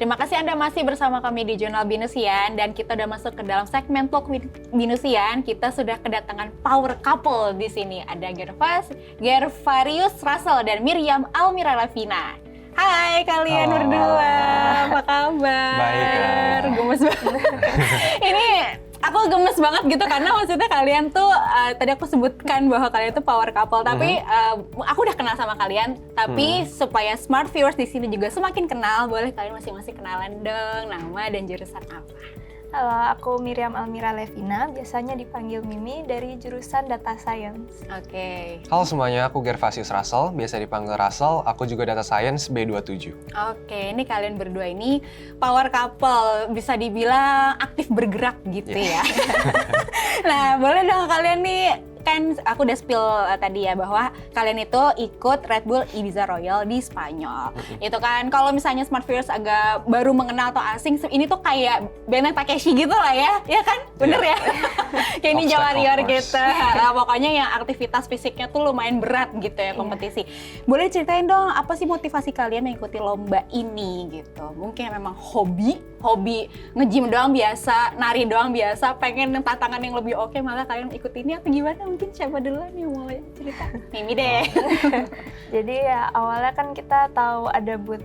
Terima kasih Anda masih bersama kami di Jurnal Binusian dan kita udah masuk ke dalam segmen Talk with Binusian. Kita sudah kedatangan power couple di sini. Ada Gervarius Russell dan Miriam Almira Levina. Hai kalian berdua, apa kabar? Baik. Gemes banget. Ini aku gemes banget gitu karena maksudnya kalian tuh tadi aku sebutkan bahwa kalian tuh power couple, tapi aku udah kenal sama kalian. Tapi supaya smart viewers di sini juga semakin kenal, boleh kalian masing-masing kenalan dong nama dan jurusan apa? Halo, aku Miriam Almira Levina, biasanya dipanggil Mimi dari jurusan Data Science. Oke. Halo semuanya, aku Gervasius Russell, biasa dipanggil Russell, aku juga Data Science B27. Oke, ini kalian berdua ini power couple, bisa dibilang aktif bergerak gitu ya. Nah, boleh dong kalian nih, kan aku udah spill tadi ya bahwa kalian itu ikut Red Bull Ibiza Royal di Spanyol. Itu kan kalau misalnya smart viewers agak baru mengenal atau asing, ini tuh kayak Benteng Takeshi gitu lah ya kan? Bener ya? Kayak Ninja Warrior gitu. Pokoknya yang aktivitas fisiknya tuh lumayan berat gitu ya kompetisi. Boleh ceritain dong apa sih motivasi kalian mengikuti lomba ini gitu? Mungkin memang hobi nge-gym doang biasa, nari doang biasa, pengen tantangan yang lebih oke malah kalian ikut ini atau gimana? Mungkin siapa duluan yang mau cerita? Mimi deh. Jadi ya awalnya kan kita tahu ada booth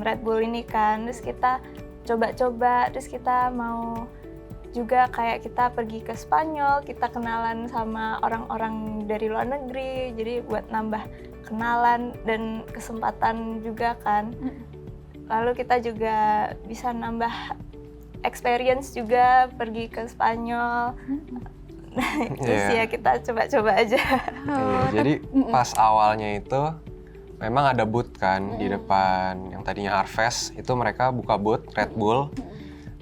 Red Bull ini kan, terus kita coba-coba, terus kita mau juga kayak kita pergi ke Spanyol, kita kenalan sama orang-orang dari luar negeri, jadi buat nambah kenalan dan kesempatan juga kan. Lalu kita juga bisa nambah experience juga pergi ke Spanyol. Terus ya kita coba-coba aja. Jadi pas awalnya itu memang ada booth kan di depan yang tadinya Harvest, itu mereka buka booth Red Bull.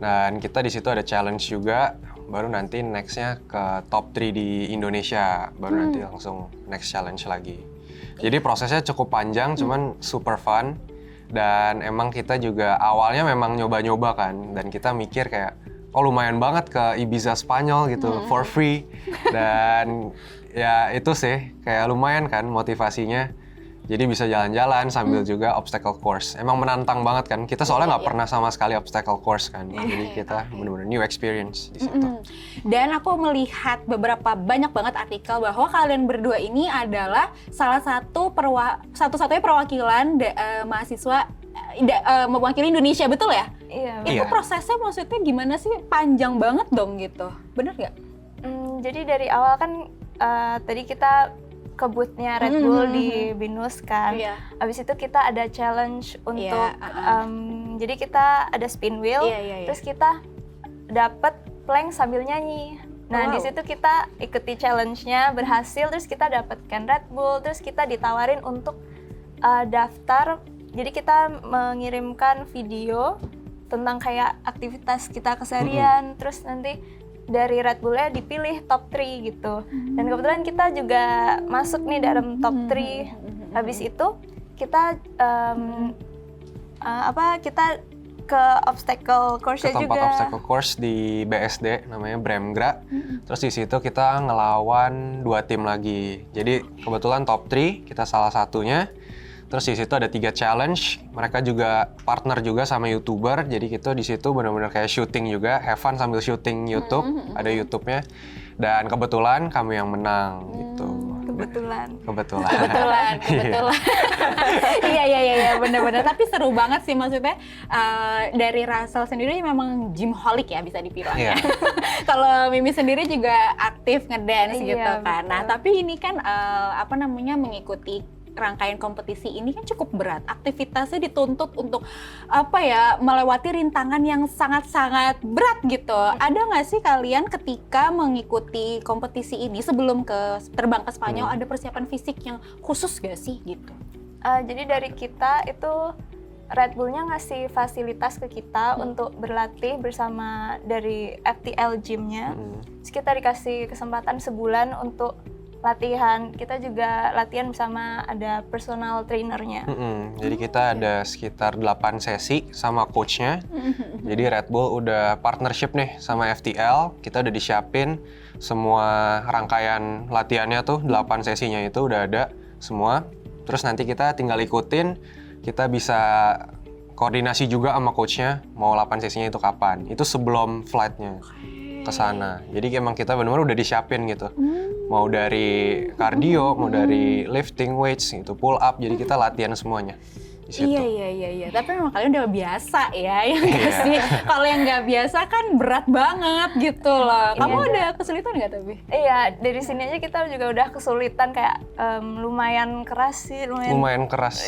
Dan kita di situ ada challenge juga, baru nanti nextnya ke top 3 di Indonesia, baru nanti langsung next challenge lagi. Jadi prosesnya cukup panjang, cuman super fun. Dan emang kita juga awalnya memang nyoba-nyoba kan, dan kita mikir kayak, oh lumayan banget ke Ibiza Spanyol gitu, for free. Dan ya itu sih, kayak lumayan kan motivasinya. Jadi bisa jalan-jalan sambil juga obstacle course. Emang menantang banget kan, kita soalnya nggak pernah sama sekali obstacle course kan. Jadi kita benar-benar new experience di situ. Dan aku melihat banyak banget artikel bahwa kalian berdua ini adalah salah satu satu-satunya perwakilan mahasiswa mewakili Indonesia, betul ya? Iya. Itu prosesnya maksudnya gimana sih? Panjang banget dong gitu, bener nggak? Jadi dari awal kan tadi kita ke booth-nya Red Bull di Binus kan. Abis itu kita ada challenge untuk, jadi kita ada spin wheel, terus kita dapat plank sambil nyanyi. Nah di situ kita ikuti challenge-nya, berhasil, terus kita dapatkan Red Bull, terus kita ditawarin untuk daftar. Jadi kita mengirimkan video tentang kayak aktivitas kita keseharian, terus nanti dari Red Bull-nya dipilih top 3 gitu. Dan kebetulan kita juga masuk nih dalam top 3. Habis itu kita kita ke obstacle course-nya juga. Ke tempat obstacle course di BSD namanya Bremgra. Terus di situ kita ngelawan 2 tim lagi. Jadi kebetulan top 3 kita salah satunya. Terus di situ ada 3 challenge, mereka juga partner juga sama YouTuber, jadi kita di situ benar-benar kayak syuting juga, have fun sambil syuting YouTube, ada YouTube-nya. Dan kebetulan kami yang menang gitu. Kebetulan. Iya, benar-benar. Tapi seru banget sih maksudnya. Dari Russell sendiri memang gymholic ya bisa dibilang. Kalau Mimi sendiri juga aktif ngedance gitu kan. Nah, tapi ini kan mengikuti rangkaian kompetisi ini kan cukup berat. Aktivitasnya dituntut untuk melewati rintangan yang sangat-sangat berat gitu. Ada nggak sih kalian ketika mengikuti kompetisi ini sebelum terbang ke Spanyol ada persiapan fisik yang khusus nggak sih gitu? Jadi dari kita itu Red Bull-nya ngasih fasilitas ke kita untuk berlatih bersama dari FTL Gym-nya. Terus kita dikasih kesempatan sebulan untuk latihan. Kita juga latihan bersama ada personal trainernya. Jadi kita ada sekitar 8 sesi sama coachnya. Jadi Red Bull udah partnership nih sama FTL. Kita udah disiapin semua rangkaian latihannya tuh, 8 sesinya itu udah ada semua. Terus nanti kita tinggal ikutin, kita bisa koordinasi juga sama coachnya mau 8 sesinya itu kapan. Itu sebelum flightnya ke sana. Jadi emang kita benar-benar udah disiapin gitu. Mau dari cardio, mau dari lifting weights, gitu, pull up. Jadi kita latihan semuanya di situ. Iya. Tapi memang kalian udah biasa ya, yang nggak sih? Kalau yang nggak biasa kan berat banget gitu loh. Kamu ada kesulitan nggak tapi? Iya, dari sini aja kita juga udah kesulitan kayak lumayan keras sih, lumayan keras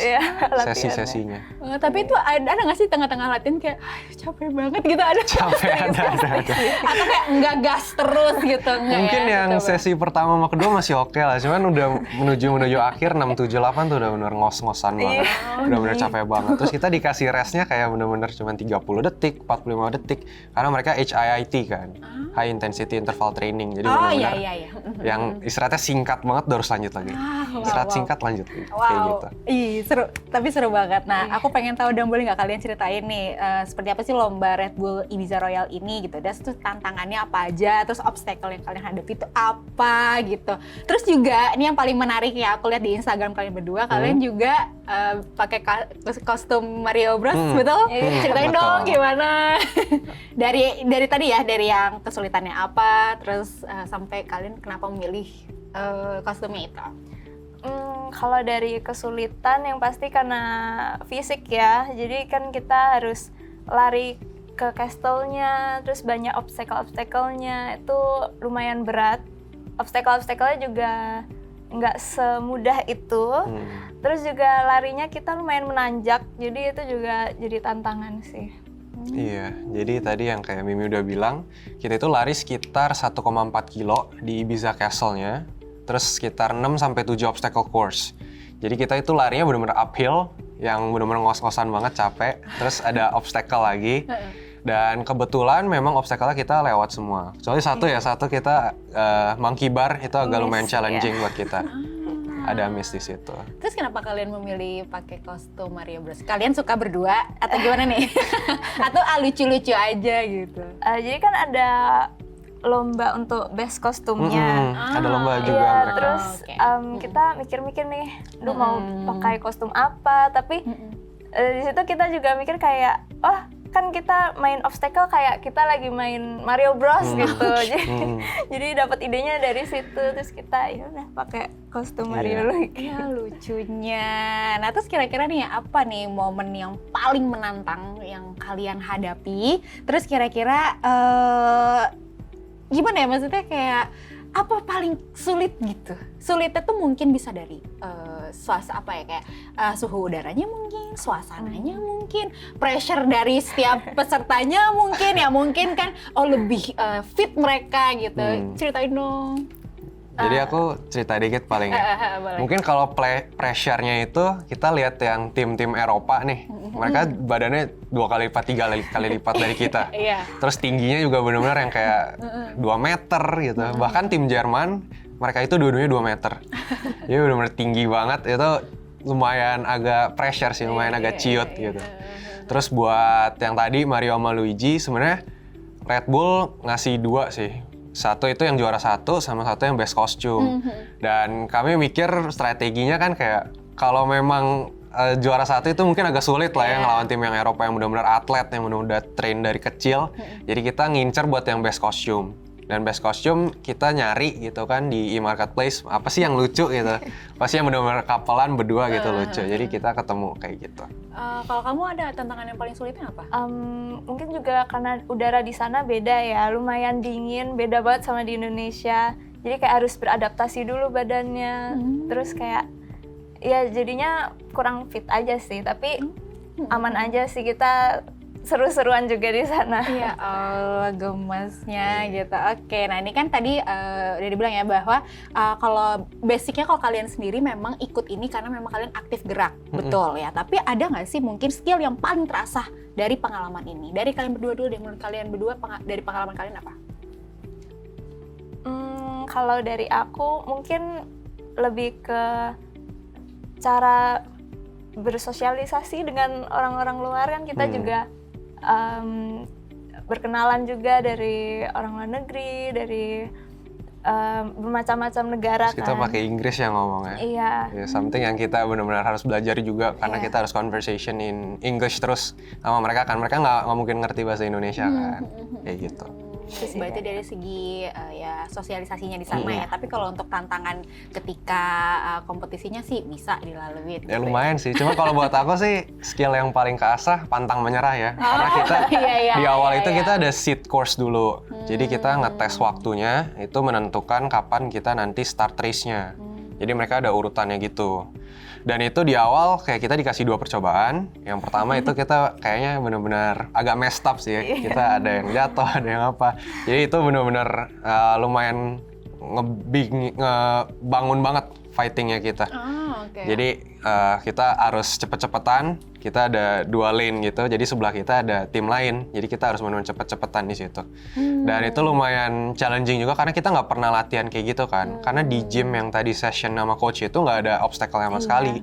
sesi-sesinya. Tapi itu ada nggak sih tengah-tengah latihan kayak capek banget gitu, ada? Capek ada. Atau kayak nggak gas terus gitu? Mungkin yang gitu, sesi pertama sama kedua masih oke lah, cuman udah menuju akhir 6, 7, 8 tuh udah bener ngos-ngosan banget. Udah bener capek banget. Terus kita dikasih restnya kayak bener-bener cuma 30 detik, 45 detik. Karena mereka HIIT kan, High Intensity Interval Training. Jadi bener-bener yang istirahatnya singkat banget, harus lanjut lagi. Istirahat singkat lanjut lagi, kayak gitu. Ih, seru, tapi seru banget. Nah, aku pengen tahu dan boleh nggak kalian ceritain nih, seperti apa sih lomba Red Bull Ibiza Royal ini gitu. Dan terus tantangannya apa aja, terus obstacle yang kalian hadapi itu apa gitu. Terus juga, ini yang paling menarik ya, aku lihat di Instagram kalian berdua, kalian juga pakai kostum Mario Bros, betul? Ceritain dong gimana. dari tadi ya, dari yang kesulitannya apa, terus sampai kalian kenapa memilih kostumnya itu. Kalau dari kesulitan yang pasti karena fisik ya, jadi kan kita harus lari ke castle-nya, terus banyak obstacle-nya, itu lumayan berat. Obstacle-nya juga nggak semudah itu. Terus juga larinya kita lumayan menanjak, jadi itu juga jadi tantangan sih. Iya, jadi tadi yang kayak Mimi udah bilang, kita itu lari sekitar 1,4 kilo di Ibiza Castle-nya, terus sekitar 6-7 obstacle course. Jadi kita itu larinya benar-benar uphill, yang benar-benar ngos-ngosan banget, capek. Terus ada obstacle lagi. Dan kebetulan memang obstacle-nya kita lewat semua. Kecuali satu kita monkey bar, itu agak lumayan challenging buat kita. Ada miss di situ. Terus kenapa kalian memilih pakai kostum Mario Bros? Kalian suka berdua atau gimana nih? Atau lucu-lucu aja gitu? Jadi kan ada lomba untuk best kostumnya. Ada lomba juga ya, mereka. Terus kita mikir-mikir nih, mau pakai kostum apa? Tapi di situ kita juga mikir kayak, kan kita main obstacle kayak kita lagi main Mario Bros gitu. Jadi dapat idenya dari situ, terus kita ya udah pakai kostum Mario lagi. Ya, lucunya. Nah, terus kira-kira nih apa nih momen yang paling menantang yang kalian hadapi? Terus kira-kira gimana ya, maksudnya kayak apa paling sulit gitu? Sulitnya tuh mungkin bisa dari kayak suhu udaranya mungkin, suasananya mungkin, pressure dari setiap pesertanya mungkin kan lebih fit mereka gitu. Ceritain dong. Jadi aku cerita dikit paling ya. Mungkin kalau pressure-nya itu kita lihat yang tim-tim Eropa nih. Mereka badannya 2 kali lipat, 3 kali lipat dari kita. Terus tingginya juga benar-benar yang kayak 2 meter gitu. Bahkan tim Jerman, mereka itu dua-duanya 2 meter. Jadi benar-benar tinggi banget. Itu lumayan agak pressure sih, lumayan agak ciut gitu. Terus buat yang tadi Mario sama Luigi, sebenarnya Red Bull ngasih 2 sih. Satu itu yang juara 1, sama satu yang best costume. Dan kami mikir strateginya kan kayak kalau memang juara 1 itu mungkin agak sulit lah ya ngelawan tim yang Eropa yang benar-benar atlet, yang benar-benar train dari kecil. Jadi kita ngincer buat yang best costume. Dan best costume kita nyari gitu kan di e-marketplace, apa sih yang lucu gitu. Pasti yang benar-benar kapelan berdua gitu lucu. Jadi kita ketemu kayak gitu. Kalau kamu ada tantangan yang paling sulitnya apa? Mungkin juga karena udara di sana beda ya, lumayan dingin, beda banget sama di Indonesia. Jadi kayak harus beradaptasi dulu badannya. Terus kayak ya jadinya kurang fit aja sih, tapi aman aja sih, kita seru-seruan juga di sana. Ya Allah, gemasnya gitu. Oke, nah ini kan tadi udah dibilang ya bahwa kalau basicnya kalau kalian sendiri memang ikut ini karena memang kalian aktif gerak, betul ya. Tapi ada nggak sih mungkin skill yang paling terasa dari pengalaman ini? Dari kalian berdua dulu deh, menurut kalian berdua dari pengalaman kalian apa? Kalau dari aku mungkin lebih ke cara bersosialisasi dengan orang-orang luar, kan kita juga berkenalan juga dari orang luar negeri, dari bermacam-macam negara Terus kita kan. pakai Inggris ya ngomongnya. Iya. Ya, something yang kita benar-benar harus belajar juga karena kita harus conversation in English terus sama mereka kan. Mereka nggak mungkin ngerti bahasa Indonesia kan. Kayak gitu. Terus berarti dari segi ya sosialisasinya di sana ya. Tapi kalau untuk tantangan ketika kompetisinya sih bisa dilalui. Ya lumayan sih. Cuma kalau buat aku sih skill yang paling keasah pantang menyerah ya. Karena kita di awal itu kita ada seed course dulu. Jadi kita ngetes waktunya itu menentukan kapan kita nanti start race-nya. Jadi mereka ada urutannya gitu. Dan itu di awal kayak kita dikasih 2 percobaan. Yang pertama itu kita kayaknya benar-benar agak messed up sih ya. Kita ada yang jatuh, ada yang apa. Jadi itu benar-benar lumayan ngebangun banget fightingnya kita. Jadi kita harus cepet-cepetan. Kita ada 2 lane gitu. Jadi sebelah kita ada tim lain. Jadi kita harus menurun cepet-cepetan di situ. Dan itu lumayan challenging juga karena kita nggak pernah latihan kayak gitu kan. Karena di gym yang tadi session sama coach itu nggak ada obstacle sama sekali.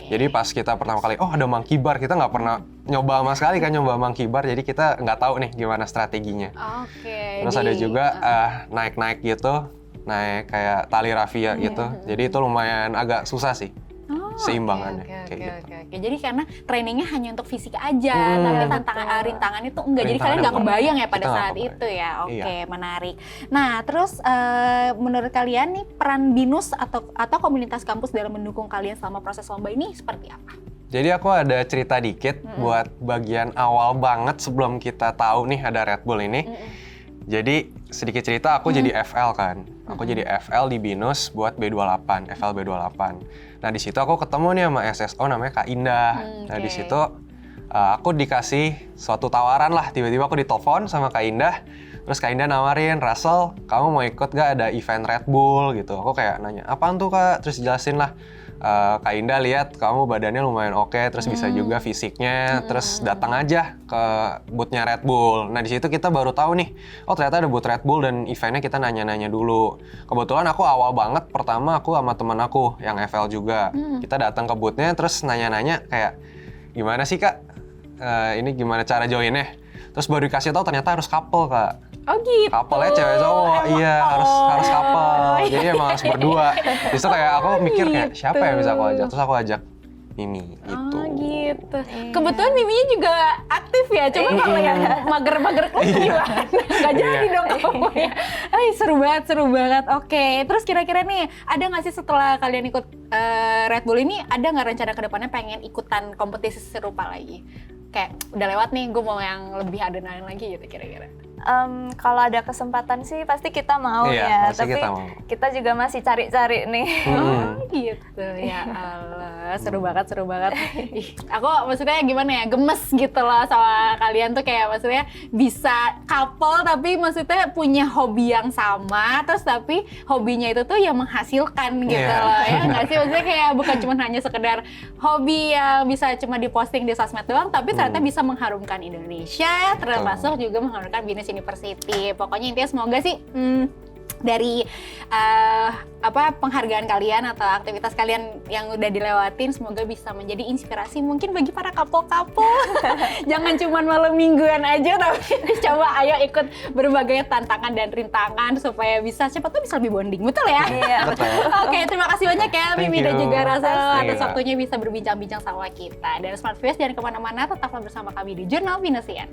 Jadi pas kita pertama kali, oh ada monkey bar, kita nggak pernah nyoba sama sekali kan nyoba monkey bar. Jadi kita nggak tahu nih gimana strateginya. Terus ada juga naik-naik gitu. Naik kayak tali rafia gitu. Jadi itu lumayan agak susah sih. Seimbangannya kayak gitu. Jadi karena trainingnya hanya untuk fisik aja, tapi rintangan itu enggak. Jadi kalian nggak kebayang ya pada saat itu ya. Menarik. Nah, terus menurut kalian nih peran BINUS atau komunitas kampus dalam mendukung kalian selama proses lomba ini seperti apa? Jadi aku ada cerita dikit buat bagian awal banget sebelum kita tahu nih ada Red Bull ini. Jadi sedikit cerita aku jadi FL kan. Aku jadi FL di BINUS buat B28, FL B28. Nah di situ aku ketemu nih sama SSO namanya Kak Indah. Nah di situ aku dikasih suatu tawaran lah. Tiba-tiba aku ditelepon sama Kak Indah. Terus Kak Indah nawarin, Russell, kamu mau ikut gak ada event Red Bull gitu. Aku kayak nanya, apaan tuh Kak? Terus jelasin lah. Kak Indah lihat kamu badannya lumayan oke, terus bisa juga fisiknya, terus datang aja ke booth-nya Red Bull. Nah di situ kita baru tahu nih, oh ternyata ada booth Red Bull dan eventnya kita nanya-nanya dulu. Kebetulan aku awal banget, pertama aku sama temen aku yang FL juga. Kita datang ke booth-nya terus nanya-nanya kayak, gimana sih Kak? Ini gimana cara join-nya? Terus baru dikasih tahu ternyata harus couple Kak. Oh gitu. Couple-nya cewek cowok, iya harus couple. Jadi emang harus berdua. Terus kayak aku mikir kayak siapa yang bisa aku ajak? Terus aku ajak Mimi gitu. Oh gitu. Kebetulan Miminya juga aktif ya. Cuma kalau yang mager-mager klub gimana? Gak jadi dong kamu ya. Seru banget. Oke. Terus kira-kira nih ada nggak sih setelah kalian ikut Red Bull ini ada nggak rencana kedepannya pengen ikutan kompetisi serupa lagi? Kayak udah lewat nih, gue mau yang lebih adrenalin lagi gitu kira-kira. Kalau ada kesempatan sih pasti kita mau ya, tapi kita juga masih cari-cari nih. Oh gitu, ya Allah, seru banget. Aku maksudnya gimana ya, gemes gitu loh sama kalian tuh kayak maksudnya bisa couple tapi maksudnya punya hobi yang sama, terus tapi hobinya itu tuh yang menghasilkan gitu loh, ya nggak sih? Maksudnya kayak bukan cuma hanya sekedar hobi yang bisa cuma diposting di sosmed doang, tapi ternyata bisa mengharumkan Indonesia, termasuk juga mengharumkan BINUS University. Pokoknya intinya semoga sih dari penghargaan kalian atau aktivitas kalian yang udah dilewatin semoga bisa menjadi inspirasi mungkin bagi para couple-couple. Jangan cuma malam mingguan aja tapi coba ayo ikut berbagai tantangan dan rintangan supaya bisa siapa tuh bisa lebih bonding, betul ya? Iya. Oke, terima kasih banyak ya Mimi dan juga Russell atas waktunya bisa berbincang-bincang sama kita. Dan Smart Viewers jangan kemana-mana, tetaplah bersama kami di Jurnal Binusian.